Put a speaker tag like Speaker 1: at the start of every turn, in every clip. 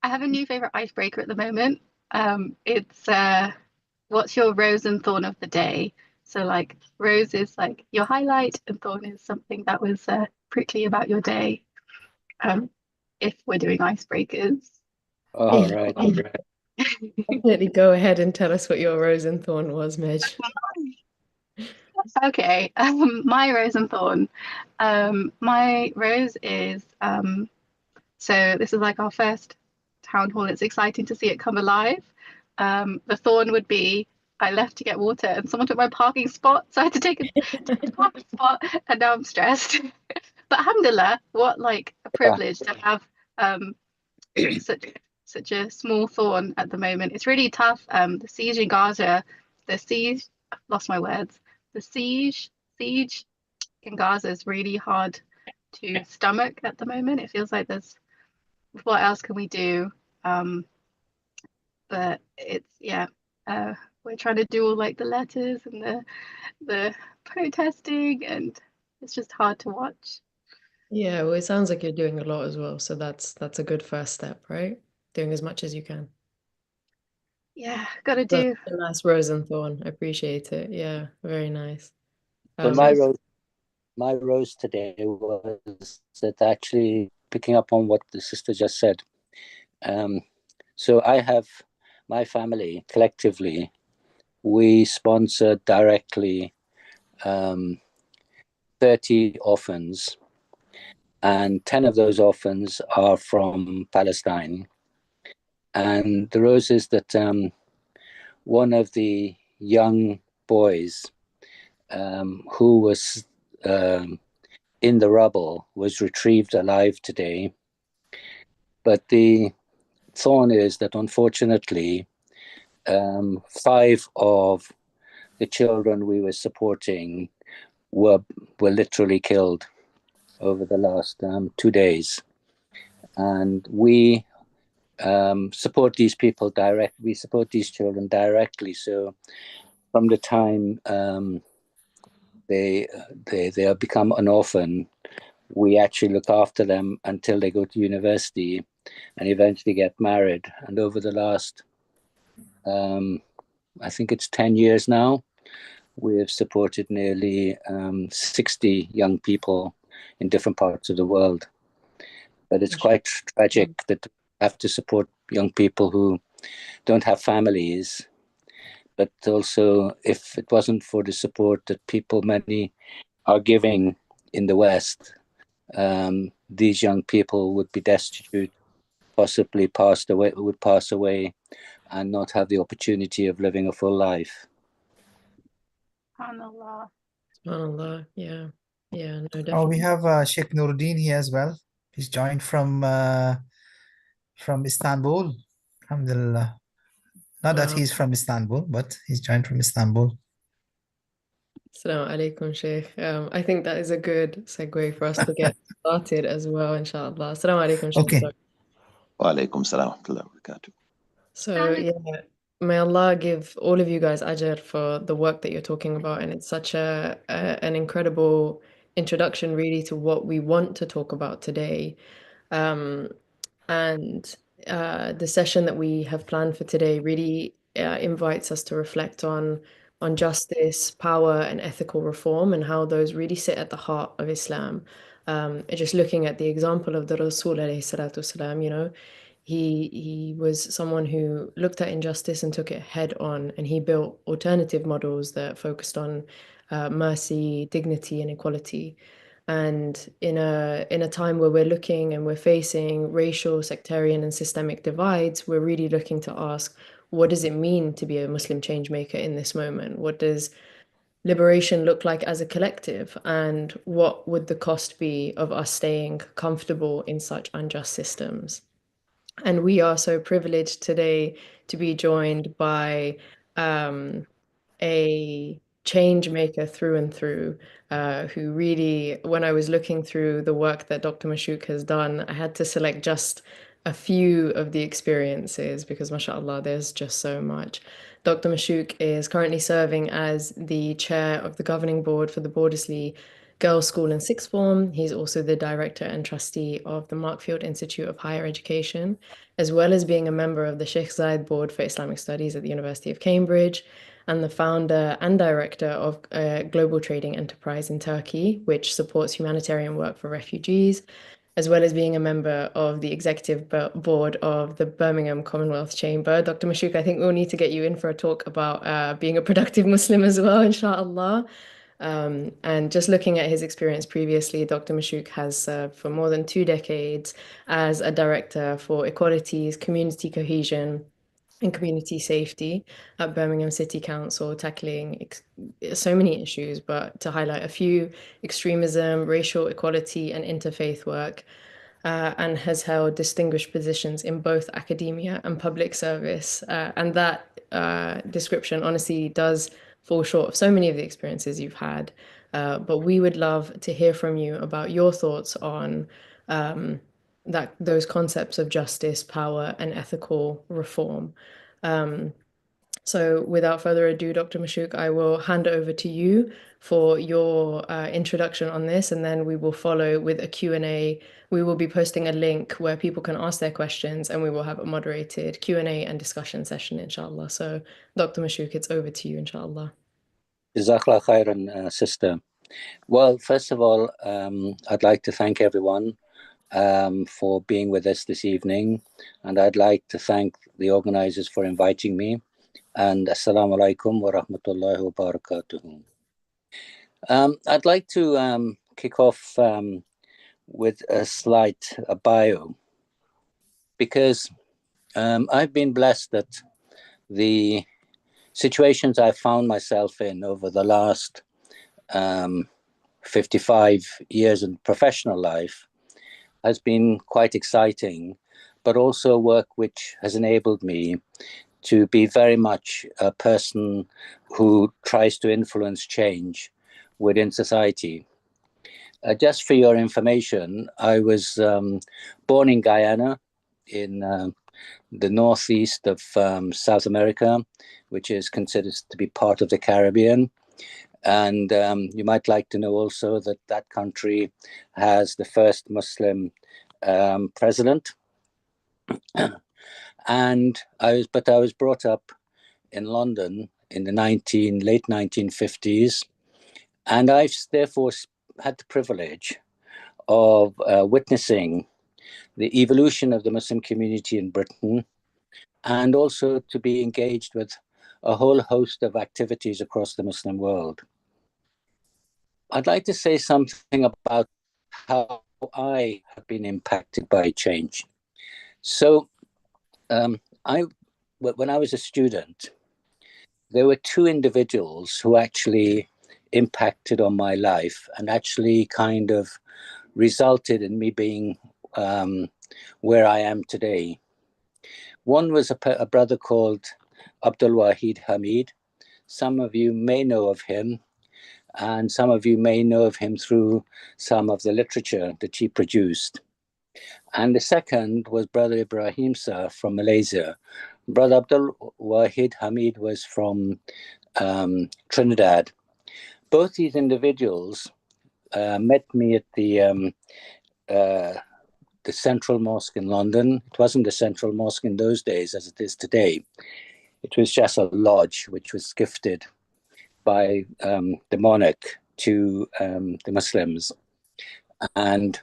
Speaker 1: I have a new favorite icebreaker at the moment. It's what's your rose and thorn of the day? So like rose is like your highlight and thorn is something that was prickly about your day. Um, if we're doing icebreakers.
Speaker 2: All
Speaker 3: Yeah,
Speaker 2: right, all right.
Speaker 3: definitely go ahead and tell us what your rose and thorn was, Midge.
Speaker 1: Okay, my rose and thorn. My rose is so this is like our first town hall. It's exciting to see it come alive. The thorn would be I left to get water and someone took my parking spot, so I had to take a parking spot, and now I'm stressed. But alhamdulillah, what like a
Speaker 2: Yeah.
Speaker 1: privilege to have um such such a small thorn at the moment. It's really tough. The siege in Gaza, the siege, I've lost my words. The siege in Gaza is really hard to stomach at the moment. It feels like there's what else can we do? Um, but it's yeah, we're trying to do all like the letters and the protesting, and it's just hard to watch.
Speaker 3: Yeah, well, it sounds like you're doing a lot as well, so that's a good first step, right? Doing as much as you can.
Speaker 1: Yeah, gotta
Speaker 3: That's
Speaker 1: do.
Speaker 3: a nice rose and thorn. I appreciate it. Yeah, very nice.
Speaker 2: So
Speaker 1: So
Speaker 2: my rose today was that actually picking up on what the sister just said. Um, so I have my family collectively, we sponsor directly 30 orphans, and 10 of those orphans are from Palestine. And the rose is that one of the young boys who was um, in the rubble was retrieved alive today. But the thorn is that unfortunately, five of the children we were supporting were were literally killed over the last 2 days, and we support these people direct. We support these children directly. So from the time they they have become an orphan, we actually look after them until they go to university and eventually get married. And over the last, um, I think it's 10 years now, we have supported nearly 60 young people in different parts of the world. But it's quite tragic that we have to support young people who don't have families. But also, if it wasn't for the support that people, many are giving in the West, these young people would be destitute, possibly would pass away and not have the opportunity of living a full life.
Speaker 1: subhanallah.
Speaker 3: SubhanAllah. Yeah. Yeah, no,
Speaker 4: Oh, we
Speaker 3: definitely.
Speaker 4: have Sheikh Nuruddin here as well. He's joined from Istanbul. Alhamdulillah. Not that
Speaker 3: Wow.
Speaker 4: he's from Istanbul, but he's joined from Istanbul.
Speaker 3: Assalamu alaikum, Sheikh. I think that is a good segue for us to get started as well, inshallah. Assalamu alaikum, Sheikh.
Speaker 4: Okay.
Speaker 3: Sorry.
Speaker 5: وعليكم السلام ورحمة الله وبركاته.
Speaker 3: So, yeah, may Allah give all of you guys ajr for the work that you're talking about. And it's such an incredible introduction, really, to what we want to talk about today. Um, and the session that we have planned for today really invites us to reflect on justice, power, and ethical reform, and how those really sit at the heart of Islam. And just looking at the example of the Rasul alayhi salatu wasalam, he was someone who looked at injustice and took it head on, and he built alternative models that focused on mercy, dignity, and equality. And in a time where we're looking and we're facing racial, sectarian, and systemic divides, we're really looking to ask, what does it mean to be a Muslim change maker in this moment? What does liberation look like as a collective? And what would the cost be of us staying comfortable in such unjust systems? And we are so privileged today to be joined by um, a change maker through and through, who really, when I was looking through the work that Dr. Mashouk has done, I had to select just a few of the experiences because, mashallah, there's just so much. Dr. Mashouk is currently serving as the chair of the governing board for the Bordesley girls' school and sixth form. He's also the director and trustee of the Markfield Institute of Higher Education, as well as being a member of the Sheikh Zayed Board for Islamic Studies at the University of Cambridge, and the founder and director of a global trading enterprise in Turkey, which supports humanitarian work for refugees, as well as being a member of the executive board of the Birmingham Commonwealth Chamber. Dr. Mashouk, I think we'll need to get you in for a talk about being a productive Muslim as well, inshallah. And just looking at his experience previously, Dr. Mashouk has served for more than 2 decades as a director for equalities, community cohesion, and community safety at Birmingham City Council, tackling so many issues, but to highlight a few: extremism, racial equality, and interfaith work, and has held distinguished positions in both academia and public service. And that description honestly does fall short of so many of the experiences you've had. But we would love to hear from you about your thoughts on those concepts of justice, power, and ethical reform. So without further ado, Dr. Mashouk, I will hand over to you for your introduction on this, and then we will follow with a Q&A. We will be posting a link where people can ask their questions, and we will have a moderated Q&A and discussion session, inshallah. So Dr. Mashouk, it's over to you, inshallah.
Speaker 2: Jazakallah khairan, sister. Well, first of all, I'd like to thank everyone for being with us this evening, and I'd like to thank the organizers for inviting me. And assalamu alaikum wa rahmatullahi wa barakatuhu. I'd like to kick off with a slight bio, because I've been blessed that the situations I've found myself in over the last 55 years in professional life has been quite exciting, but also work which has enabled me to be very much a person who tries to influence change within society. Just for your information, I was born in Guyana, in the northeast of South America, which is considered to be part of the Caribbean. And you might like to know also that that country has the first Muslim president. And I was brought up in London in the late 1950s, and I've therefore had the privilege of witnessing the evolution of the Muslim community in Britain, and also to be engaged with a whole host of activities across the Muslim world. I'd like to say something about how I have been impacted by change. So when I was a student, there were 2 individuals who actually impacted on my life and actually kind of resulted in me being where I am today. One was a brother called Abdul Wahid Hamid. Some of you may know of him, and some of you may know of him through some of the literature that he produced. And the second was Brother Ibrahim Sir from Malaysia. Brother Abdul Wahid Hamid was from Trinidad. Both these individuals met me at the Central Mosque in London. It wasn't the Central Mosque in those days as it is today. It was just a lodge which was gifted by the monarch to the Muslims. And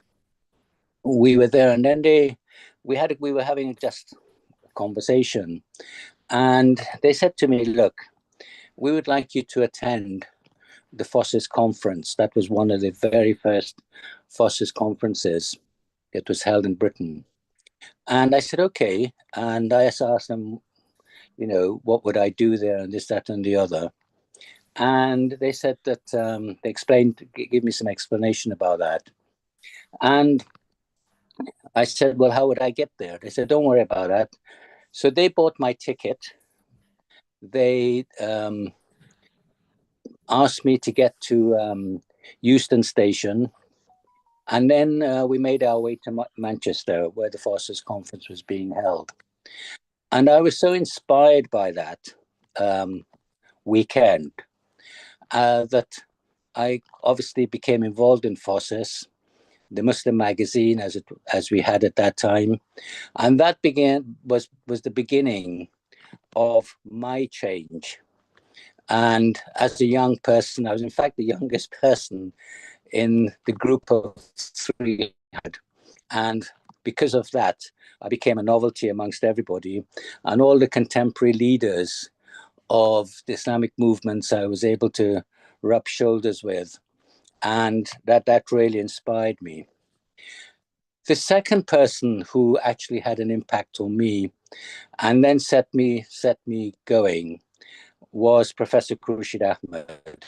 Speaker 2: we were there, and then we were having just a conversation, and they said to me, look, we would like you to attend the FOSSIS conference. That was one of the very first FOSSIS conferences that was held in Britain. And I said, okay. And I asked them, what would I do there, and this, that, and the other. And they said that gave me some explanation about that. And I said, well, how would I get there? They said, don't worry about that. So they bought my ticket. They asked me to get to Euston Station. And then we made our way to Manchester, where the FOSSIS conference was being held. And I was so inspired by that weekend that I obviously became involved in FOSSIS, the Muslim magazine as we had at that time. And that was the beginning of my change. And as a young person, I was in fact the youngest person in the group of 3. And because of that, I became a novelty amongst everybody. And all the contemporary leaders of the Islamic movements I was able to rub shoulders with. And that really inspired me. The second person who actually had an impact on me and then set me going was Professor Khurshid Ahmed.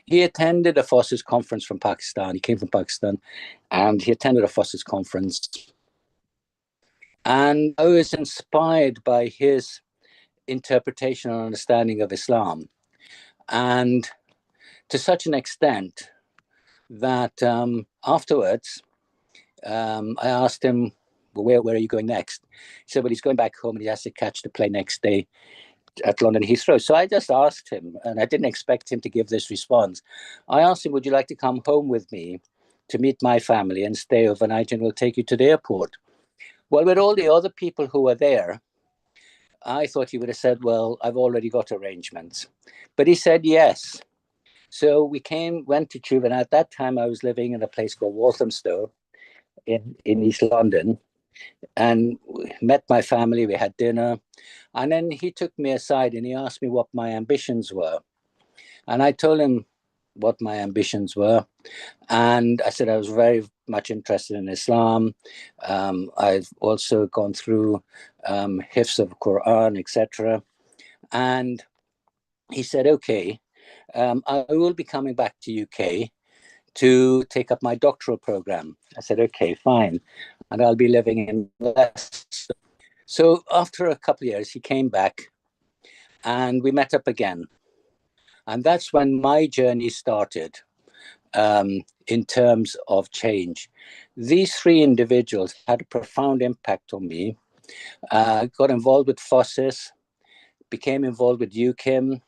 Speaker 2: He attended a FOSSIS conference from Pakistan. He came from Pakistan and he attended a FOSSIS conference. And I was inspired by his interpretation and understanding of Islam. And to such an extent that afterwards, I asked him, well, where are you going next? He said, well, he's going back home and he has to catch the plane next day at London Heathrow. So I just asked him, and I didn't expect him to give this response. I asked him, would you like to come home with me to meet my family and stay overnight, and we'll take you to the airport? Well, with all the other people who were there, I thought he would have said, well, I've already got arrangements. But he said yes. So we went to Tube, and at that time I was living in a place called Walthamstow in East London, and met my family. We had dinner, and then he took me aside and he asked me what my ambitions were. And I told him what my ambitions were. And I said I was very much interested in Islam. I've also gone through hifz of Quran, etc. And he said, okay, I will be coming back to UK to take up my doctoral program. I said, okay, fine. And I'll be living in Leicester. So after a couple of years, he came back and we met up again. And that's when my journey started in terms of change. These 3 individuals had a profound impact on me. Got involved with FOSSIS, became involved with UKIM,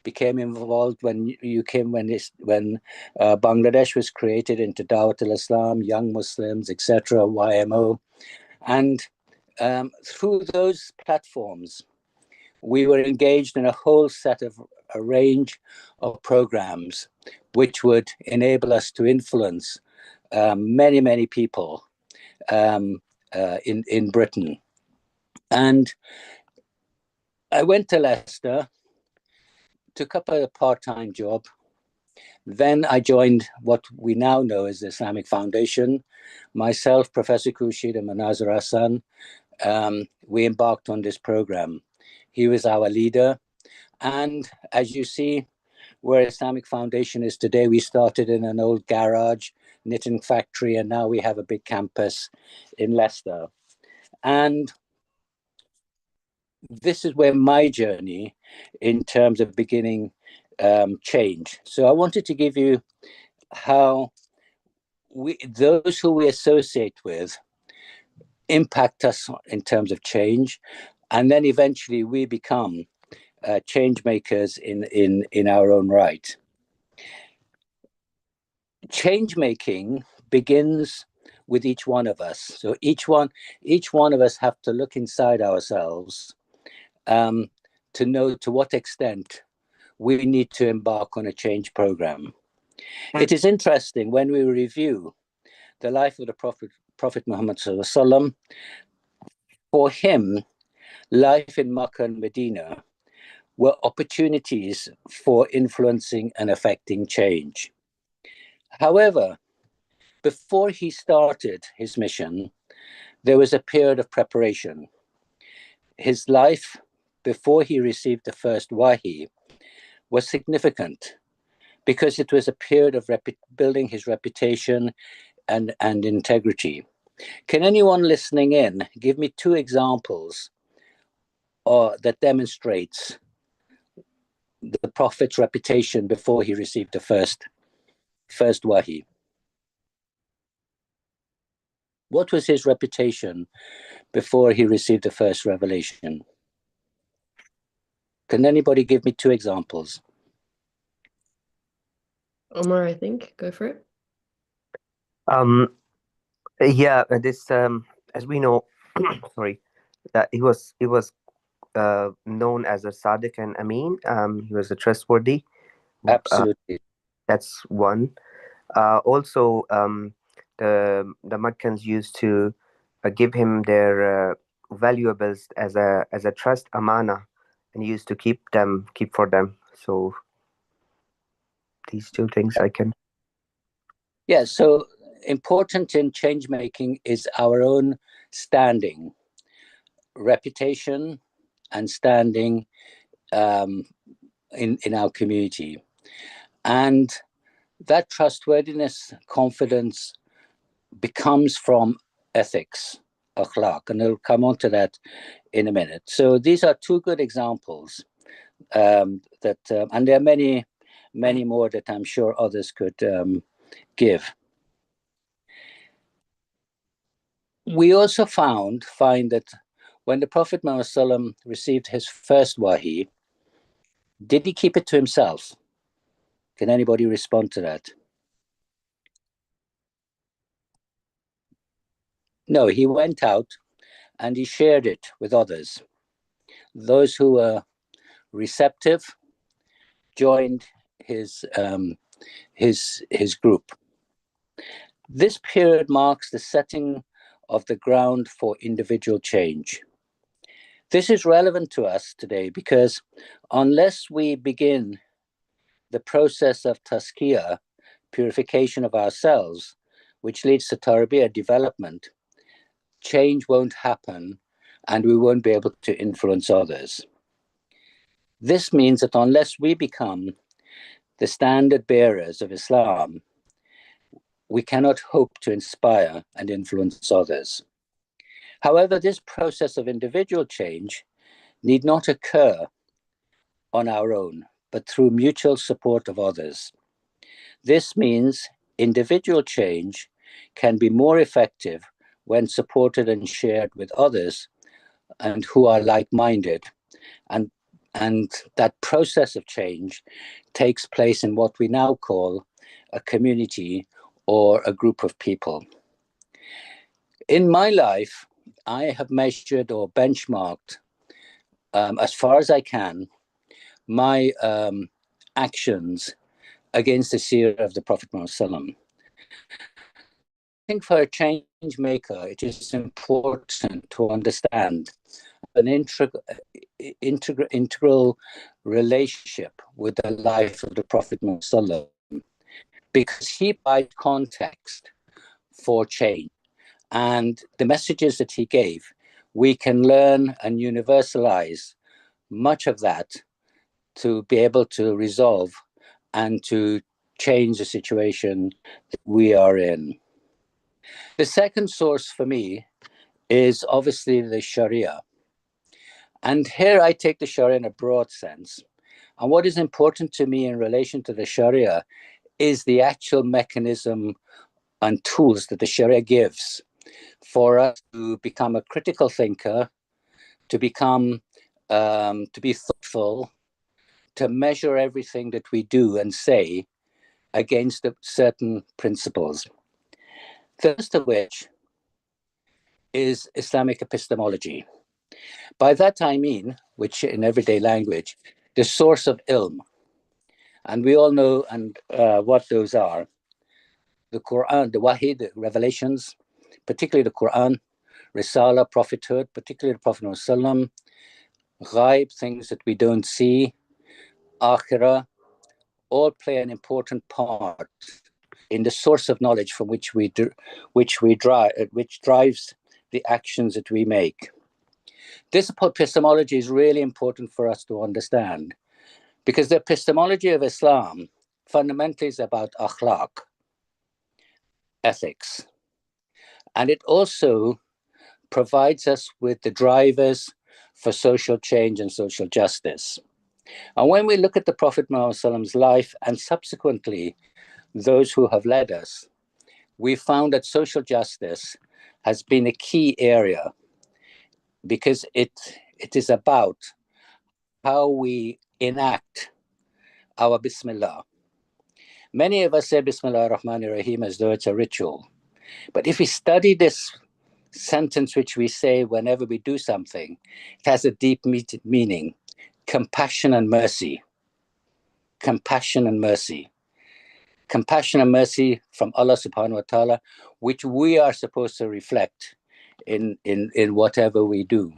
Speaker 2: became involved when Bangladesh was created into Dawat al-Islam, Young Muslims, etc., YMO. And through those platforms, we were engaged in a range of programs which would enable us to influence many, many people in Britain. And I went to Leicester, took up a part-time job. Then I joined what we now know as the Islamic Foundation. Myself, Professor Khurshid, and Manazir Hassan, we embarked on this program. He was our leader. And as you see, where Islamic Foundation is today, we started in an old garage, knitting factory, and now we have a big campus in Leicester. And this is where my journey in terms of beginning changed. So I wanted to give you how those who we associate with impact us in terms of change, and then eventually we become change makers in our own right. Change making begins with each one of us. So each one of us have to look inside ourselves to know to what extent we need to embark on a change program. It is interesting when we review the life of the Prophet Muhammad Sallallahu Alaihi Wasallam. For him, life in Makkah and Medina were opportunities for influencing and affecting change. However, before he started his mission, there was a period of preparation. His life before he received the first wahi was significant because it was a period of building his reputation and integrity. Can anyone listening in give me 2 examples that demonstrates the Prophet's reputation before he received the first wahi? What was his reputation before he received the first revelation? Can anybody give me 2 examples?
Speaker 3: Omar, I think, go for it.
Speaker 6: Yeah, this as we know, sorry, that he was known as a Sadiq and Amin. He was a trustworthy.
Speaker 2: Absolutely.
Speaker 6: That's one. Also, the Meccans used to give him their valuables as a trust amana, and he used to keep for them. So these two things I can.
Speaker 2: Yeah, so important in change making is our own standing, reputation, and standing in our community. And that trustworthiness, confidence becomes from ethics, akhlaq, and I'll come on to that in a minute. So these are two good examples and there are many, many more that I'm sure others could give. We also find that when the Prophet Muhammad received his first wahi, did he keep it to himself? Can anybody respond to that? No, he went out and he shared it with others. Those who were receptive joined his group. This period marks the setting of the ground for individual change. This is relevant to us today because unless we begin the process of tazkiyah, purification of ourselves, which leads to tarbiyah, development, change won't happen and we won't be able to influence others. This means that unless we become the standard bearers of Islam, we cannot hope to inspire and influence others. However, this process of individual change need not occur on our own, but through mutual support of others. This means individual change can be more effective when supported and shared with others and who are like-minded. And that process of change takes place in what we now call a community or a group of people. In my life, I have measured or benchmarked, as far as I can, my actions against the seerah of the Prophet Muhammad. I think for a change maker, it is important to understand an integral relationship with the life of the Prophet Muhammad, because he provides context for change. And the messages that he gave, we can learn and universalize much of that to be able to resolve and to change the situation that we are in. The second source for me is obviously the Sharia. And here I take the Sharia in a broad sense. And what is important to me in relation to the Sharia is the actual mechanism and tools that the Sharia gives for us to become a critical thinker, to become, to be thoughtful, to measure everything that we do and say against certain principles. The first of which is Islamic epistemology. By that I mean, which in everyday language, the source of ilm. And we all know what those are. The Quran, the Wahi, the revelations, particularly the Quran, Risala, prophethood, particularly the Prophet Muhammad, ghaib, things that we don't see, akhirah, all play an important part in the source of knowledge from which drives the actions that we make. This epistemology is really important for us to understand, because the epistemology of Islam fundamentally is about akhlaq, ethics, and it also provides us with the drivers for social change and social justice. And when we look at the Prophet Muhammad's life and subsequently those who have led us, we found that social justice has been a key area, because it is about how we enact our Bismillah. Many of us say Bismillah ar-Rahman ar-Rahim as though it's a ritual. But if we study this sentence, which we say whenever we do something, it has a deep meaning: compassion and mercy. Compassion and mercy. Compassion and mercy from Allah subhanahu wa ta'ala, which we are supposed to reflect in whatever we do.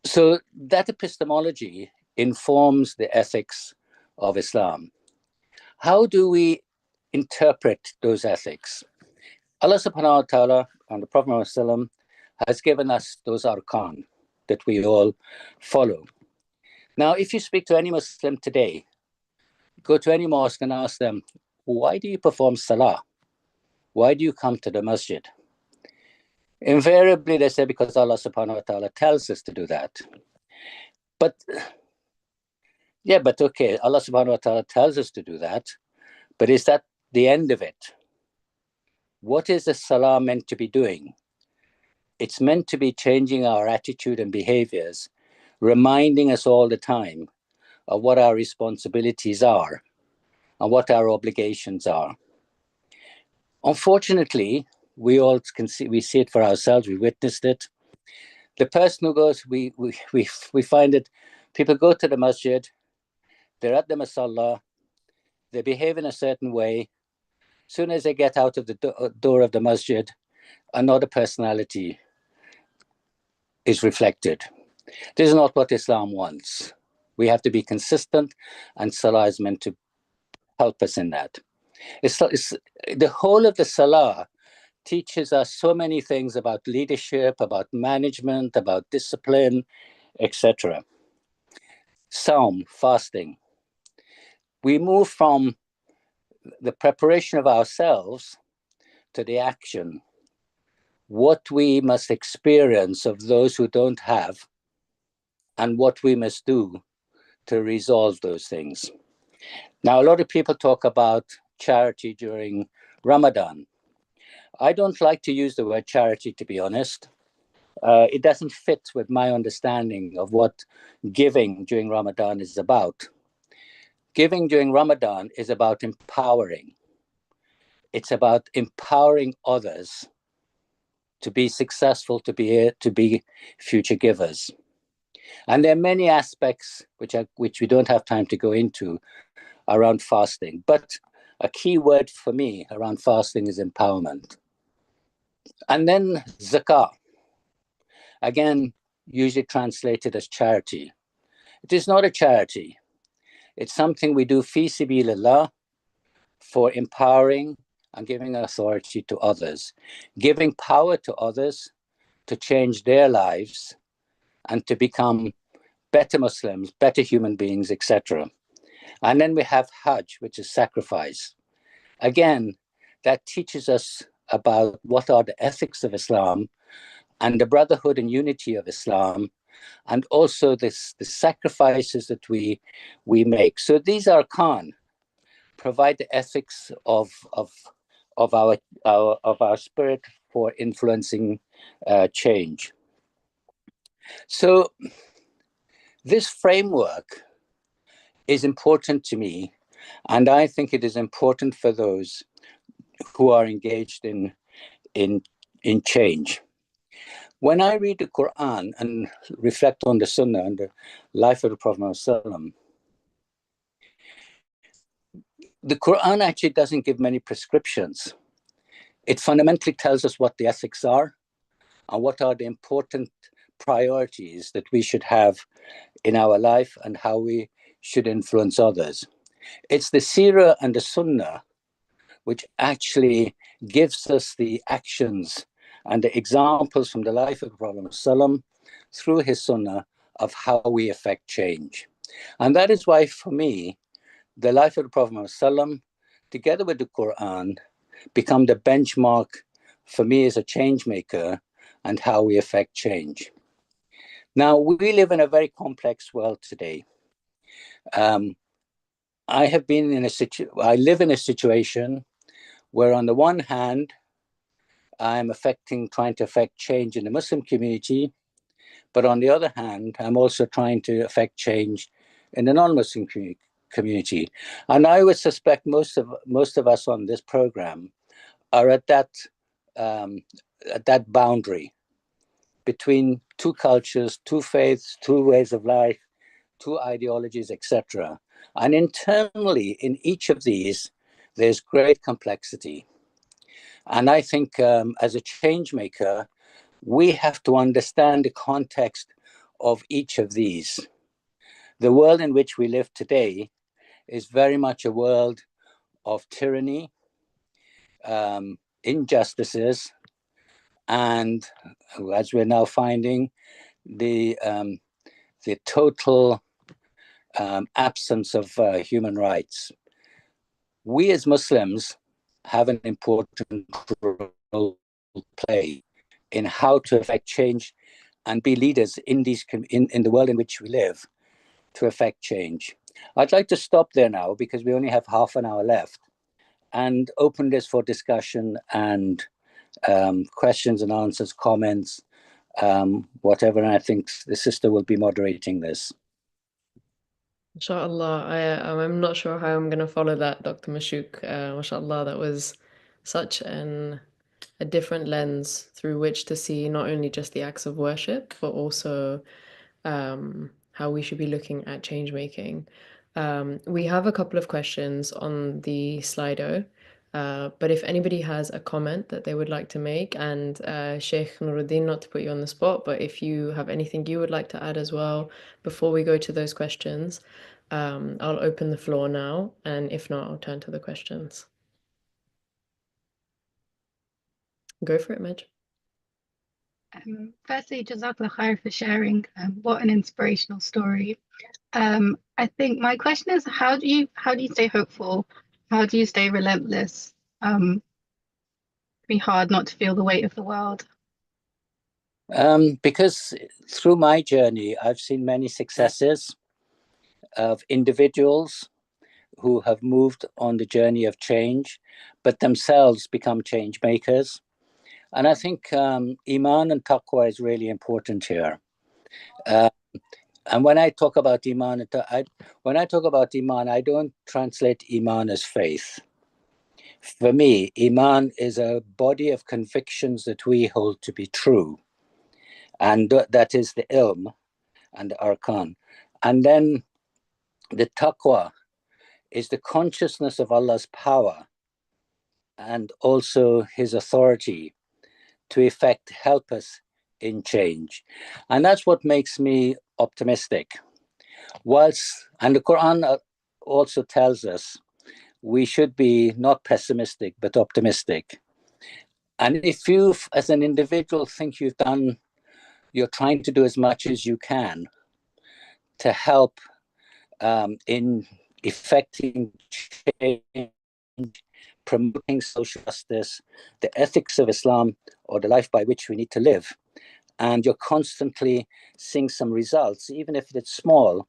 Speaker 2: So that epistemology informs the ethics of Islam. How do we interpret those ethics? Allah subhanahu wa ta'ala and the Prophet Muhammad has given us those arkan that we all follow. Now, if you speak to any Muslim today, go to any mosque and ask them, why do you perform salah? Why do you come to the masjid? Invariably, they say, because Allah subhanahu wa ta'ala tells us to do that. But okay, Allah subhanahu wa ta'ala tells us to do that, but is that the end of it? What is the salah meant to be doing? It's meant to be changing our attitude and behaviors, reminding us all the time of what our responsibilities are and what our obligations are. Unfortunately, we all can see, we see it for ourselves, we witnessed it. The person who goes, we find it, people go to the masjid, they're at the masalla, they behave in a certain way. As soon as they get out of the door of the masjid, another personality is reflected. This is not what Islam wants. We have to be consistent, and salah is meant to help us in that. It's the whole of the salah teaches us so many things about leadership, about management, about discipline, etc. Saum, fasting. We move from the preparation of ourselves to the action. What we must experience of those who don't have, and what we must do to resolve those things. Now, a lot of people talk about charity during Ramadan. I don't like to use the word charity, to be honest. It doesn't fit with my understanding of what giving during Ramadan is about. Giving during Ramadan is about empowering. It's about empowering others to be successful, to be future givers. And there are many aspects which we don't have time to go into around fasting. But a key word for me around fasting is empowerment. And then zakah, again, usually translated as charity. It is not a charity. It's something we do fi sabilillah, for empowering and giving authority to others, giving power to others to change their lives and to become better Muslims, better human beings, etc. And then we have Hajj, which is sacrifice. Again, that teaches us about what are the ethics of Islam and the brotherhood and unity of Islam, and also the sacrifices that we make. So these arkan provide the ethics of our spirit for influencing change. So this framework is important to me, and I think it is important for those who are engaged in change. When I read the Quran and reflect on the Sunnah and the life of the Prophet ﷺ, the Quran actually doesn't give many prescriptions. It fundamentally tells us what the ethics are and what are the important priorities that we should have in our life and how we should influence others. It's the Seerah and the Sunnah which actually gives us the actions and the examples from the life of the Prophet ﷺ through his Sunnah of how we affect change. And that is why, for me, the life of the Prophet ﷺ, together with the Quran, become the benchmark for me as a change maker and how we affect change. Now, we live in a very complex world today. I live in a situation where on the one hand, I'm trying to affect change in the Muslim community, but on the other hand, I'm also trying to affect change in the non-Muslim community. And I would suspect most of us on this program are at that boundary between two cultures, two faiths, two ways of life, two ideologies, etc. And internally, in each of these, there's great complexity. And I think as a change maker, we have to understand the context of each of these. The world in which we live today is very much a world of tyranny, injustices, and as we're now finding, the total absence of human rights. We as Muslims have an important role to play in how to affect change and be leaders in the world in which we live to affect change. I'd like to stop there now because we only have half an hour left and open this for discussion and questions and answers, comments, whatever. And I think the sister will be moderating this.
Speaker 3: Inshallah, I'm not sure how I'm going to follow that, Dr. Mashouk. Mashallah, that was such a different lens through which to see not only just the acts of worship, but also how we should be looking at change making. We have a couple of questions on the Slido, but if anybody has a comment that they would like to make, and Sheikh Nuruddin, not to put you on the spot, but if you have anything you would like to add as well before we go to those questions, I'll open the floor now, and if not, I'll turn to the questions. Go for it, Mej.
Speaker 1: Firstly, Jazakallah khair for sharing. What an inspirational story. I think my question is, how do you stay hopeful? How do you stay relentless? It'd be hard not to feel the weight of the world.
Speaker 2: Because through my journey, I've seen many successes of individuals who have moved on the journey of change, but themselves become change makers. And I think Iman and Taqwa is really important here. And when I talk about Iman, I don't translate Iman as faith. For me, Iman is a body of convictions that we hold to be true. And that is the ilm and the arkan. And then the taqwa is the consciousness of Allah's power and also his authority to help us in change. And that's what makes me optimistic. And the Quran also tells us we should be not pessimistic, but optimistic. And if you, as an individual, think you're trying to do as much as you can to help in effecting change, promoting social justice, the ethics of Islam, or the life by which we need to live, and you're constantly seeing some results, even if it's small,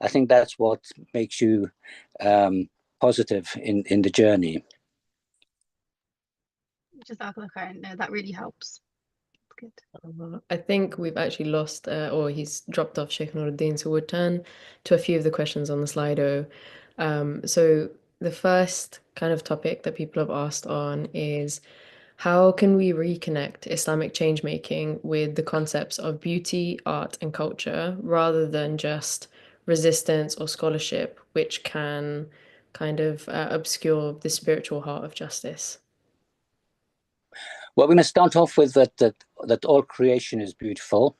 Speaker 2: I think that's what makes you positive in the journey.
Speaker 1: Jazakallah khair. No, that really helps. Good.
Speaker 3: I think we've actually lost, or he's dropped off, Sheikh Nuruddin, so we'll turn to a few of the questions on the Slido. So the first kind of topic that people have asked on is, how can we reconnect Islamic change making with the concepts of beauty, art, and culture, rather than just resistance or scholarship, which can kind of obscure the spiritual heart of justice?
Speaker 2: Well, we must start off with that all creation is beautiful,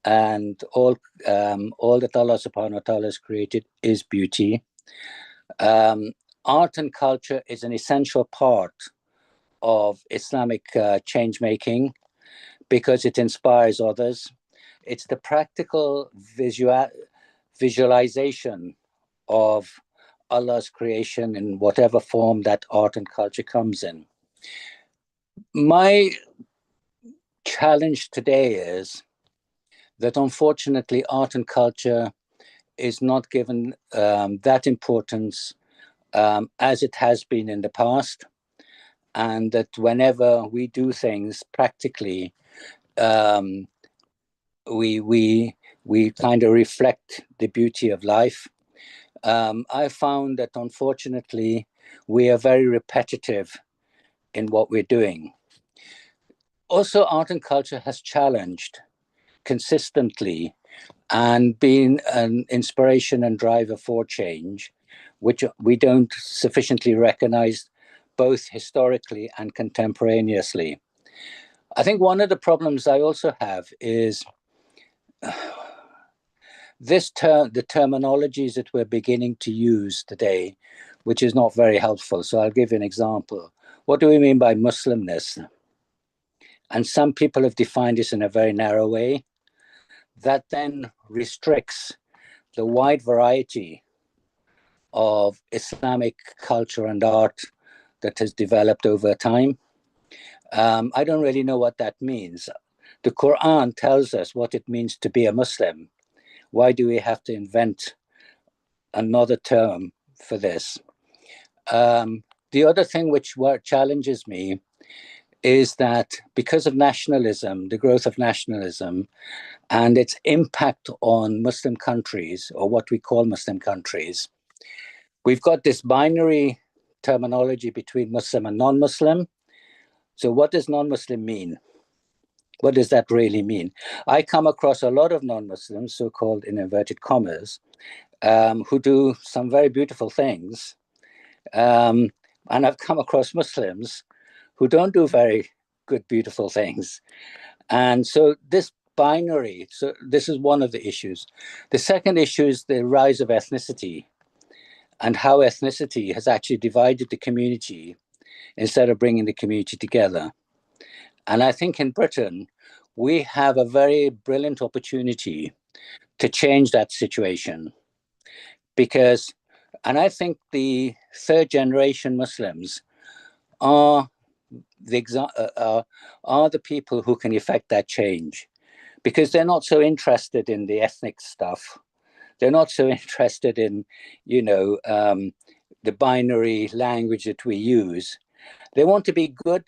Speaker 2: and all that Allah subhanahu wa ta'ala has created is beauty. Art and culture is an essential part of Islamic change making because it inspires others. It's the practical visualization of Allah's creation in whatever form that art and culture comes in. My challenge today is that unfortunately art and culture is not given that importance as it has been in the past, and that whenever we do things practically, we kind of reflect the beauty of life. I found that unfortunately we are very repetitive in what we're doing. Also, art and culture has challenged consistently and been an inspiration and driver for change, which we don't sufficiently recognize both historically and contemporaneously. I think one of the problems I also have is the terminologies that we're beginning to use today, which is not very helpful. So I'll give you an example. What do we mean by Muslimness? And some people have defined this in a very narrow way. That then restricts the wide variety of Islamic culture and art that has developed over time. I don't really know what that means. The Quran tells us what it means to be a Muslim. Why do we have to invent another term for this? The other thing which challenges me is that because of nationalism, the growth of nationalism, and its impact on Muslim countries, or what we call Muslim countries, we've got this binary terminology between Muslim and non-Muslim. So what does non-Muslim mean? What does that really mean? I come across a lot of non-Muslims, so-called in inverted commas, who do some very beautiful things. And I've come across Muslims who don't do very good, beautiful things. And so this binary, so this is one of the issues. The second issue is the rise of ethnicity and how ethnicity has actually divided the community instead of bringing the community together. And I think in Britain, we have a very brilliant opportunity to change that situation because, and I think the third generation Muslims are the people who can effect that change because they're not so interested in the ethnic stuff. They're not so interested in, the binary language that we use. They want to be good,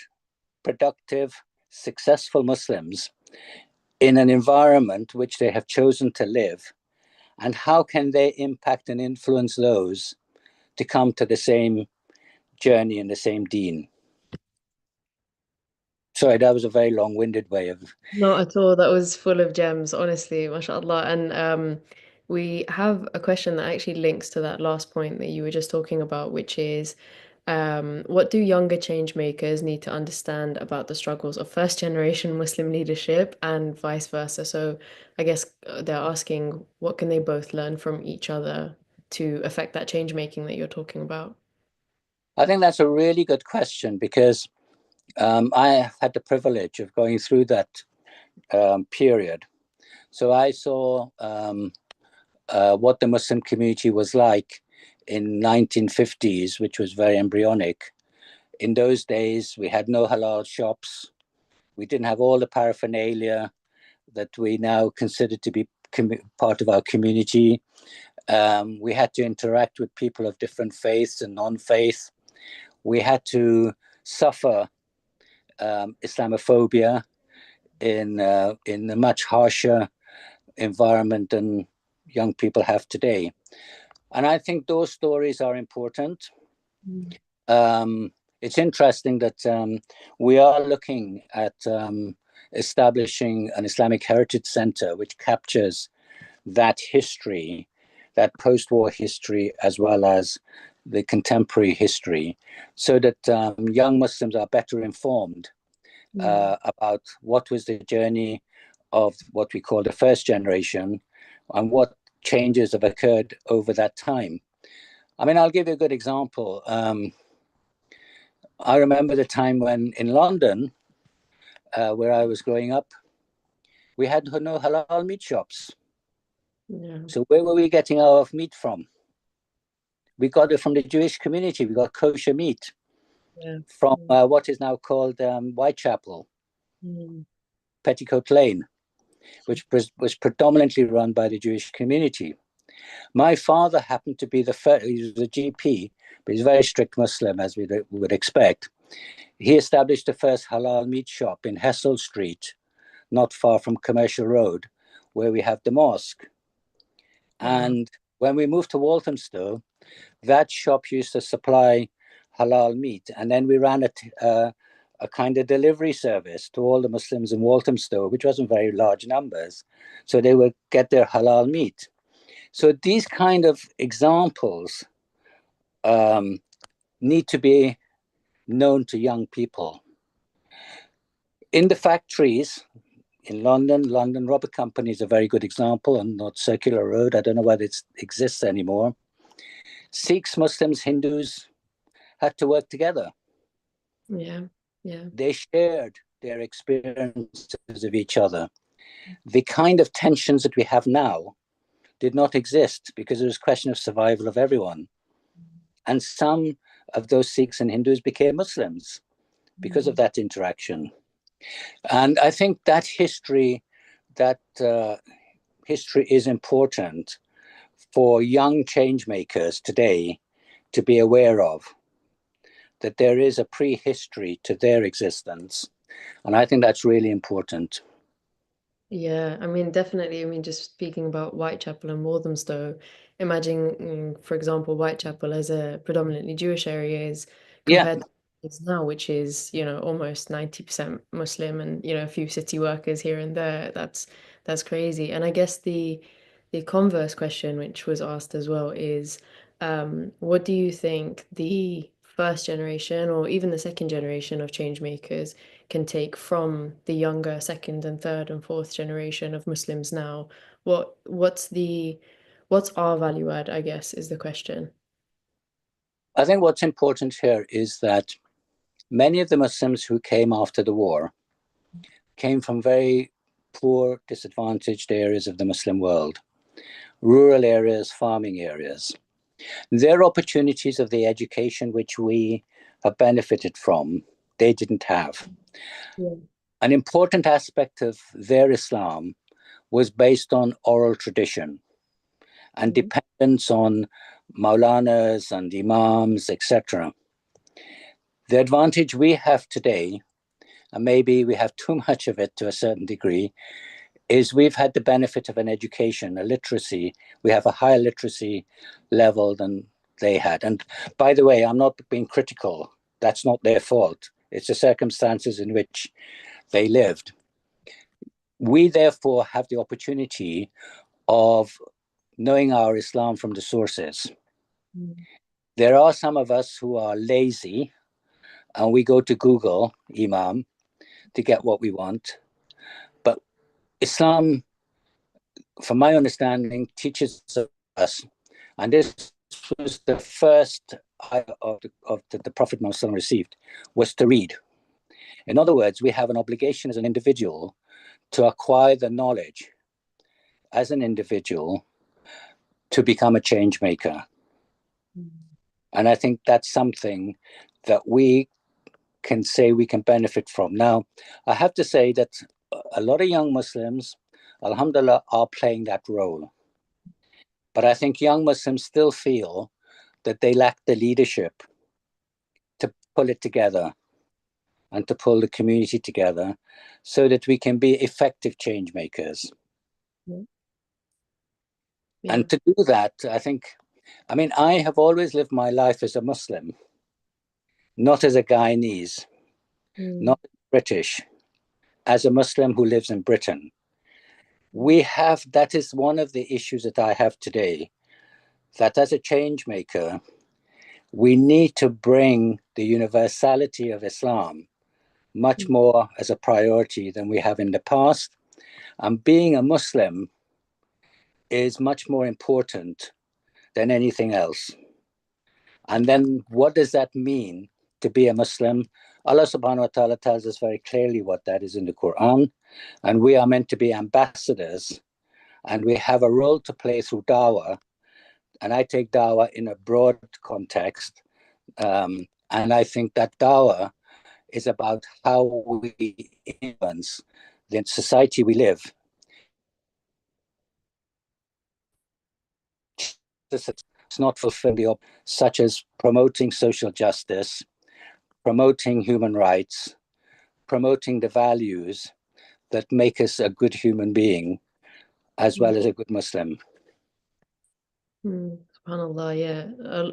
Speaker 2: productive, successful Muslims in an environment which they have chosen to live. And how can they impact and influence those to come to the same journey and the same deen? Sorry, that was a very long-winded way of...
Speaker 3: Not at all. That was full of gems, honestly, mashallah. And we have a question that actually links to that last point that you were just talking about, which is what do younger change makers need to understand about the struggles of first generation Muslim leadership and vice versa? So I guess they're asking, what can they both learn from each other to affect that change making that you're talking about?
Speaker 2: I think that's a really good question because I had the privilege of going through that period. So I saw what the Muslim community was like in 1950s, which was very embryonic. In those days, we had no halal shops. We didn't have all the paraphernalia that we now consider to be part of our community. We had to interact with people of different faiths and non-faith. We had to suffer Islamophobia in a much harsher environment than young people have today. And I think those stories are important. It's interesting that we are looking at establishing an Islamic Heritage Center, which captures that history, that post-war history, as well as the contemporary history, so that young Muslims are better informed about what was the journey of what we call the first generation and what changes have occurred over that time. I mean, I'll give you a good example. I remember the time when in London, where I was growing up, we had no halal meat shops. Yeah. So where were we getting our meat from? We got it from the Jewish community. We got kosher meat from what is now called Whitechapel, Petticoat Lane, which was predominantly run by the Jewish community. My father happened to be the first, he was a GP, but he's a very strict Muslim, as we would expect. He established the first halal meat shop in Hessel Street, not far from Commercial Road, where we have the mosque. And when we moved to Walthamstow, that shop used to supply halal meat, and then we ran a kind of delivery service to all the Muslims in Walthamstow, which wasn't very large numbers, so they would get their halal meat. So these kind of examples need to be known to young people. In the factories in London Rubber Company is a very good example, and not Circular Road. I don't know whether it exists anymore. Sikhs, Muslims, Hindus had to work together.
Speaker 3: Yeah, yeah.
Speaker 2: They shared their experiences of each other. The kind of tensions that we have now did not exist because it was a question of survival of everyone. And some of those Sikhs and Hindus became Muslims because of that interaction. And I think that history is important for young change makers today to be aware of, that there is a prehistory to their existence. And I think that's really important.
Speaker 3: Yeah, I mean, definitely. I mean, just speaking about Whitechapel and Walthamstow, imagine, for example, Whitechapel as a predominantly Jewish area is
Speaker 2: Yeah,
Speaker 3: compared to it's now, which is, almost 90% Muslim and, a few city workers here and there. That's crazy. And I guess the converse question, which was asked as well, is what do you think the first generation or even the second generation of change makers can take from the younger second and third and fourth generation of Muslims now? What's our value add, I guess, is the question.
Speaker 2: I think what's important here is that many of the Muslims who came after the war came from very poor, disadvantaged areas of the Muslim world, rural areas, farming areas. Their opportunities of the education which we have benefited from, they didn't have.
Speaker 3: Yeah.
Speaker 2: An important aspect of their Islam was based on oral tradition and dependence on Maulanas and Imams, etc. The advantage we have today, and maybe we have too much of it to a certain degree, is we've had the benefit of an education, a literacy. We have a higher literacy level than they had. And by the way, I'm not being critical. That's not their fault. It's the circumstances in which they lived. We therefore have the opportunity of knowing our Islam from the sources. There are some of us who are lazy and we go to Google Imam to get what we want. But Islam, from my understanding, teaches us, and this was the first of the Prophet Muhammad received, was to read. In other words, we have an obligation as an individual to acquire the knowledge as an individual to become a change maker. And I think that's something that we can say we can benefit from. Now, I have to say that a lot of young Muslims, alhamdulillah, are playing that role. But I think young Muslims still feel that they lack the leadership to pull it together and to pull the community together so that we can be effective change makers.
Speaker 3: Yeah.
Speaker 2: And to do that, I have always lived my life as a Muslim, not as a Guyanese, not British, as a Muslim who lives in Britain. That is one of the issues that I have today, that as a change maker, we need to bring the universality of Islam much more as a priority than we have in the past. And being a Muslim is much more important than anything else. And then what does that mean to be a Muslim? Allah subhanahu wa ta'ala tells us very clearly what that is in the Quran. And we are meant to be ambassadors. And we have a role to play through dawah. And I take dawah in a broad context. And I think that dawah is about how we influence the society we live. It's not fulfilling, such as promoting social justice, promoting human rights, promoting the values that make us a good human being, as well as a good Muslim.
Speaker 3: SubhanAllah, yeah,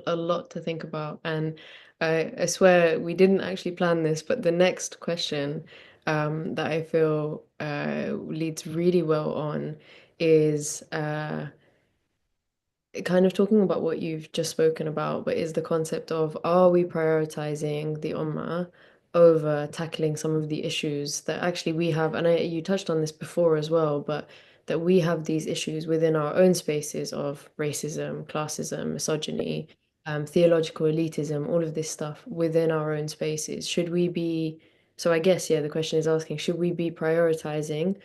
Speaker 3: a lot to think about. And I swear we didn't actually plan this, but the next question that I feel leads really well on is kind of talking about what you've just spoken about, but is the concept of, are we prioritizing the ummah over tackling some of the issues that actually we have? And you touched on this before as well, but that we have these issues within our own spaces of racism, classism, misogyny, theological elitism, all of this stuff within our own spaces. Should we be, so I guess, yeah, the question is asking, should we be prioritizing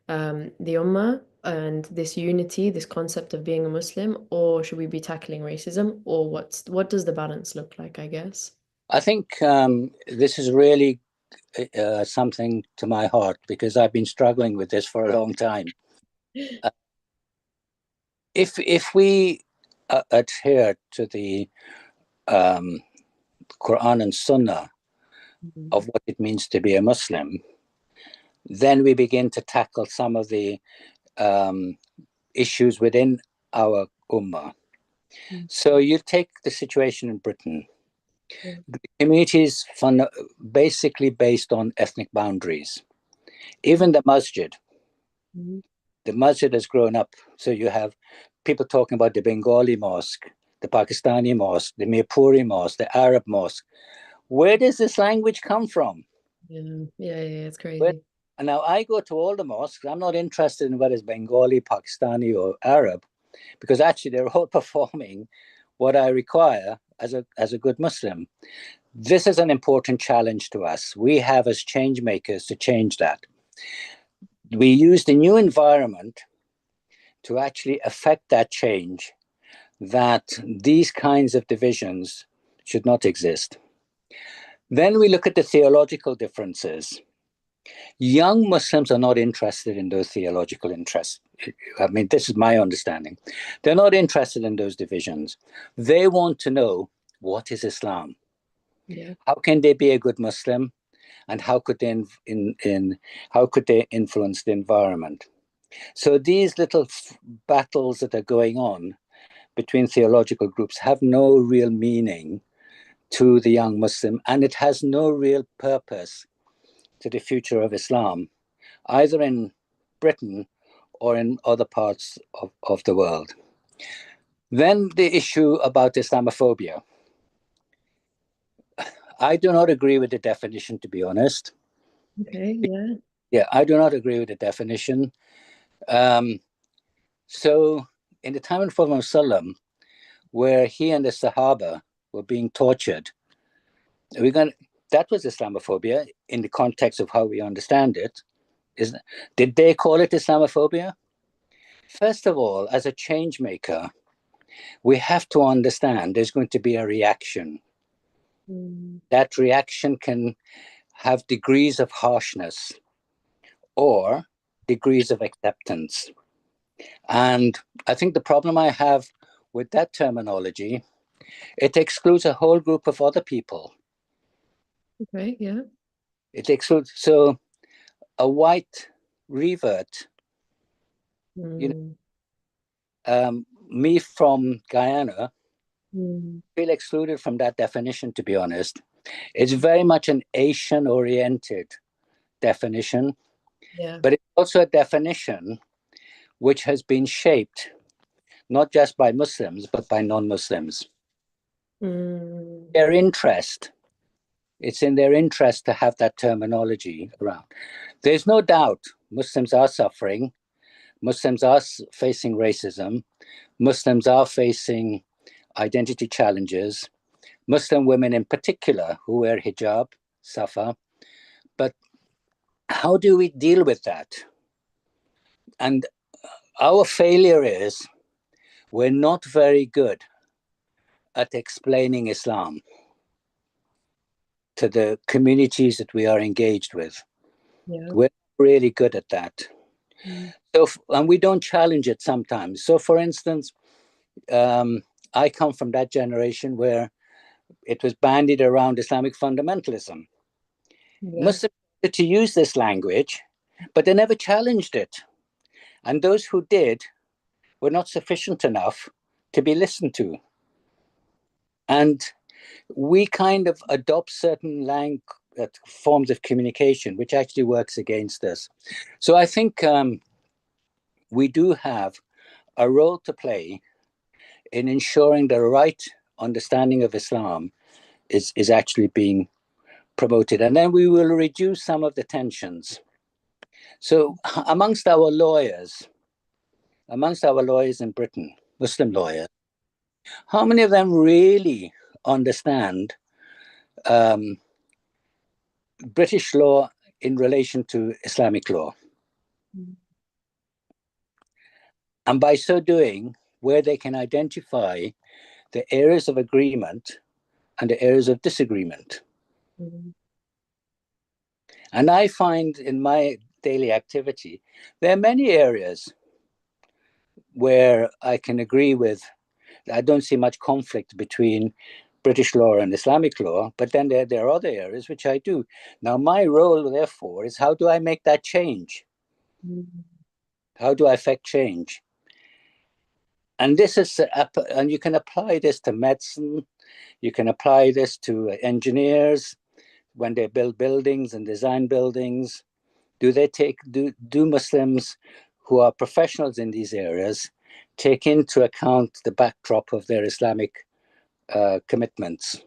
Speaker 3: the ummah and this unity, this concept of being a Muslim, or should we be tackling racism, or what does the balance look like, I guess?
Speaker 2: I think this is really something to my heart, because I've been struggling with this for a long time. If we adhere to the Quran and Sunnah of what it means to be a Muslim, then we begin to tackle some of the issues within our ummah. So you take the situation in Britain. The community is basically based on ethnic boundaries. Even the masjid has grown up. So you have people talking about the Bengali mosque, the Pakistani mosque, the Mirpuri mosque, the Arab mosque. Where does this language come from?
Speaker 3: Yeah, it's crazy.
Speaker 2: And now I go to all the mosques. I'm not interested in whether it's Bengali, Pakistani, or Arab, because actually they're all performing what I require as a good Muslim. This is an important challenge to us. We have, as change makers, to change that. We use the new environment to actually affect that change, that these kinds of divisions should not exist. Then we look at the theological differences. Young Muslims are not interested in those theological interests. I mean, this is my understanding. They're not interested in those divisions. They want to know, what is Islam?
Speaker 3: Yeah.
Speaker 2: How can they be a good Muslim? And how could they how could they influence the environment? So these little battles that are going on between theological groups have no real meaning to the young Muslim, and it has no real purpose to the future of Islam, either in Britain or in other parts of the world. Then the issue about Islamophobia. I do not agree with the definition, to be honest.
Speaker 3: Okay, yeah.
Speaker 2: Yeah, I do not agree with the definition. So in the time of Prophet Muhammad, where he and the Sahaba were being tortured, that was Islamophobia in the context of how we understand it. Did they call it Islamophobia? First of all, as a change maker, we have to understand there's going to be a reaction. That reaction can have degrees of harshness or degrees of acceptance. And I think the problem I have with that terminology, it excludes a whole group of other people.
Speaker 3: Okay, yeah.
Speaker 2: It excludes, so a white revert, me from Guyana, feel excluded from that definition, to be honest. It's very much an Asian-oriented definition, but it's also a definition which has been shaped not just by Muslims, but by non-Muslims. Their interest, it's in their interest to have that terminology around. There's no doubt Muslims are suffering. Muslims are facing racism. Muslims are facing identity challenges. Muslim women in particular who wear hijab suffer. But how do we deal with that? And our failure is we're not very good at explaining Islam to the communities that we are engaged with. We're really good at that. So, and we don't challenge it sometimes. So for instance, I come from that generation where it was bandied around Islamic fundamentalism. Muslims wanted to use this language, but they never challenged it. And those who did were not sufficient enough to be listened to. And we kind of adopt certain forms of communication, which actually works against us. So I think we do have a role to play in ensuring the right understanding of Islam is actually being promoted. And then we will reduce some of the tensions. So amongst our lawyers in Britain, Muslim lawyers, how many of them really understand British law in relation to Islamic law? And by so doing, where they can identify the areas of agreement and the areas of disagreement. And I find in my daily activity, there are many areas where I can agree with. I don't see much conflict between British law and Islamic law, but then there are other areas which I do. Now, my role, therefore, is how do I make that change? How do I affect change? And this is, and you can apply this to medicine. You can apply this to engineers when they build buildings and design buildings. Do Muslims who are professionals in these areas take into account the backdrop of their Islamic commitments?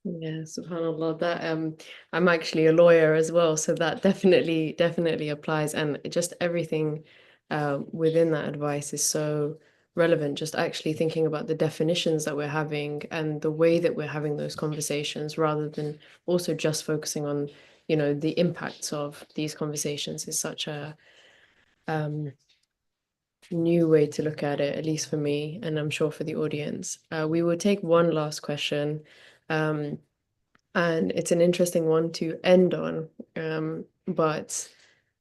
Speaker 3: Yeah, subhanAllah. That I'm actually a lawyer as well, so that definitely applies, and just everything within that advice is so relevant. Just actually thinking about the definitions that we're having and the way that we're having those conversations, rather than also just focusing on, you know, the impacts of these conversations, is such a new way to look at it, at least for me, and I'm sure for the audience. We will take one last question. And it's an interesting one to end on. But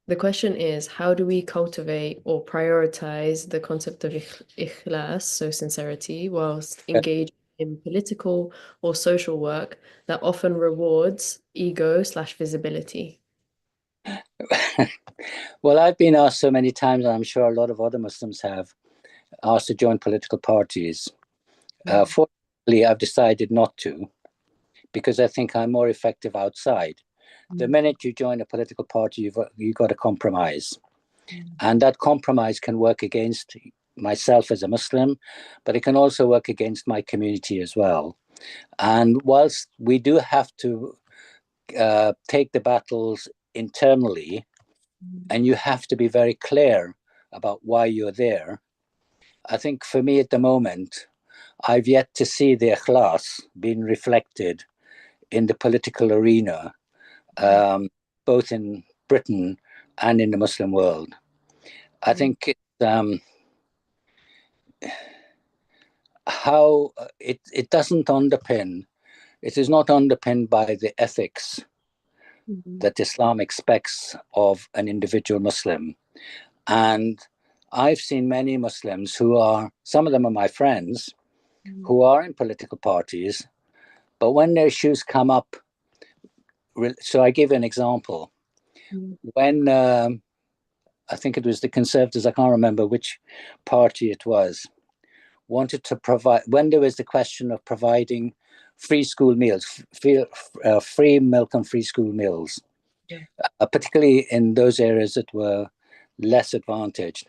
Speaker 3: the question is, how do we cultivate or prioritize the concept of ikhlas, so sincerity, whilst engaging in political or social work that often rewards ego/visibility?
Speaker 2: Well, I've been asked so many times, and I'm sure a lot of other Muslims have, asked to join political parties. Fortunately, I've decided not to, because I think I'm more effective outside. The minute you join a political party, you've got to compromise. And that compromise can work against myself as a Muslim, but it can also work against my community as well. And whilst we do have to take the battles internally, and you have to be very clear about why you're there, I think for me at the moment, I've yet to see the ikhlas being reflected in the political arena, both in Britain and in the Muslim world. I think how it doesn't underpin, it is not underpinned by the ethics that Islam expects of an individual Muslim. And I've seen many Muslims who are, some of them are my friends, who are in political parties, but when their issues come up, so I give an example. When I think it was the Conservatives, I can't remember which party it was, wanted to provide, when there was the question of providing free school meals, free milk and free school meals, particularly in those areas that were less advantaged.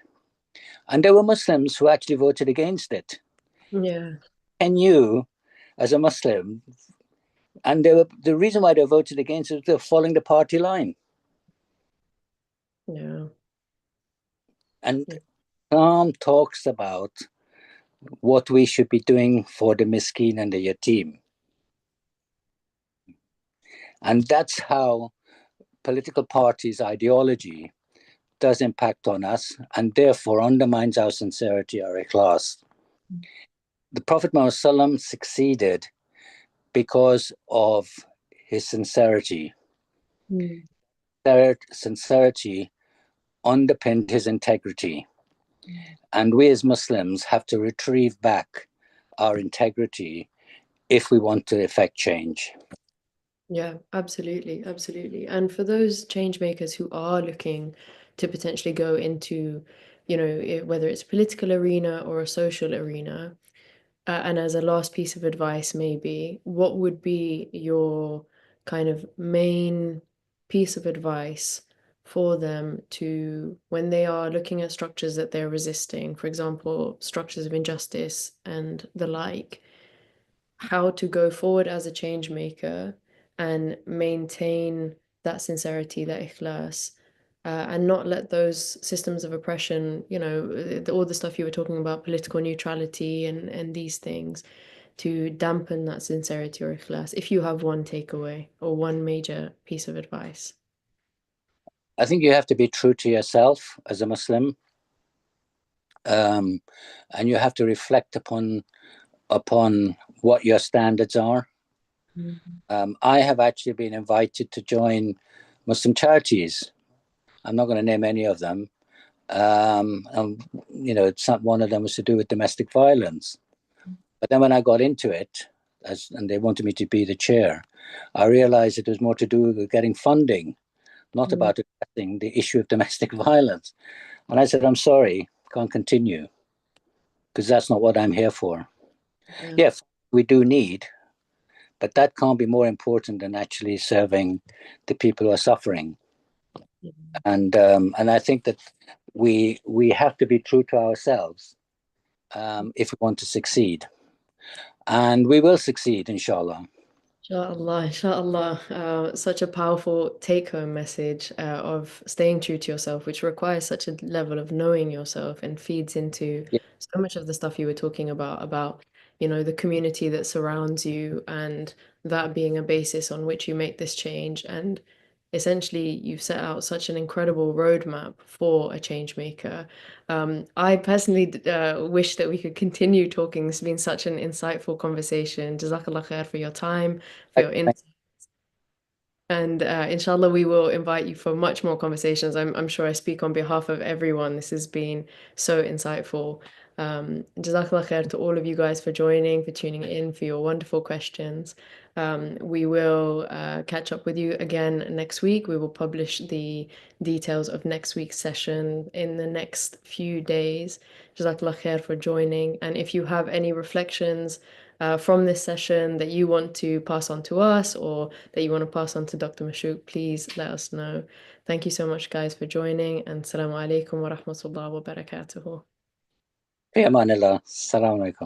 Speaker 2: And there were Muslims who actually voted against it.
Speaker 3: Yeah.
Speaker 2: And you, as a Muslim, and the reason why they voted against it was they're following the party line.
Speaker 3: Yeah.
Speaker 2: And Islam talks about what we should be doing for the miskin and the yatim. And that's how political parties' ideology does impact on us, and therefore undermines our sincerity, our ikhlas. The Prophet Muhammad succeeded because of his sincerity. Sincerity underpinned his integrity. And we as Muslims have to retrieve back our integrity if we want to effect change.
Speaker 3: Yeah, absolutely, absolutely. And for those change makers who are looking to potentially go into, you know, whether it's a political arena or a social arena. And as a last piece of advice, maybe, what would be your kind of main piece of advice for them to, when they are looking at structures that they're resisting, for example, structures of injustice and the like, how to go forward as a change maker and maintain that sincerity, that ikhlas, and not let those systems of oppression, you know, all the stuff you were talking about, political neutrality and these things, to dampen that sincerity or ikhlas, if you have one takeaway or one major piece of advice.
Speaker 2: I think you have to be true to yourself as a Muslim, and you have to reflect upon what your standards are. I have actually been invited to join Muslim charities. I'm not going to name any of them. You know, one of them was to do with domestic violence. But then when I got into it, and they wanted me to be the chair, I realized it was more to do with getting funding, not about addressing the issue of domestic violence. And I said, I'm sorry, can't continue, because that's not what I'm here for. Yeah, we do need, but that can't be more important than actually serving the people who are suffering. And I think that we have to be true to ourselves if we want to succeed. And we will succeed, inshallah.
Speaker 3: Inshallah, inshallah. Such a powerful take-home message of staying true to yourself, which requires such a level of knowing yourself and feeds into so much of the stuff you were talking about, you know, the community that surrounds you and that being a basis on which you make this change. And essentially, you've set out such an incredible roadmap for a change maker. I personally wish that we could continue talking. This has been such an insightful conversation. Jazakallah khair for your time, for your insight. And inshallah, we will invite you for much more conversations. I'm sure I speak on behalf of everyone. This has been so insightful. Jazakallah khair to all of you guys for joining, for tuning in, for your wonderful questions. We will catch up with you again next week. We will publish the details of next week's session in the next few days. Jazakallah khair for joining. And if you have any reflections from this session that you want to pass on to us or that you want to pass on to Dr. Mashouk, please let us know. Thank you so much, guys, for joining. And Assalamu alaikum wa rahmatullahi wa barakatuhu.
Speaker 2: Fi amanillah. Assalamu alaikum.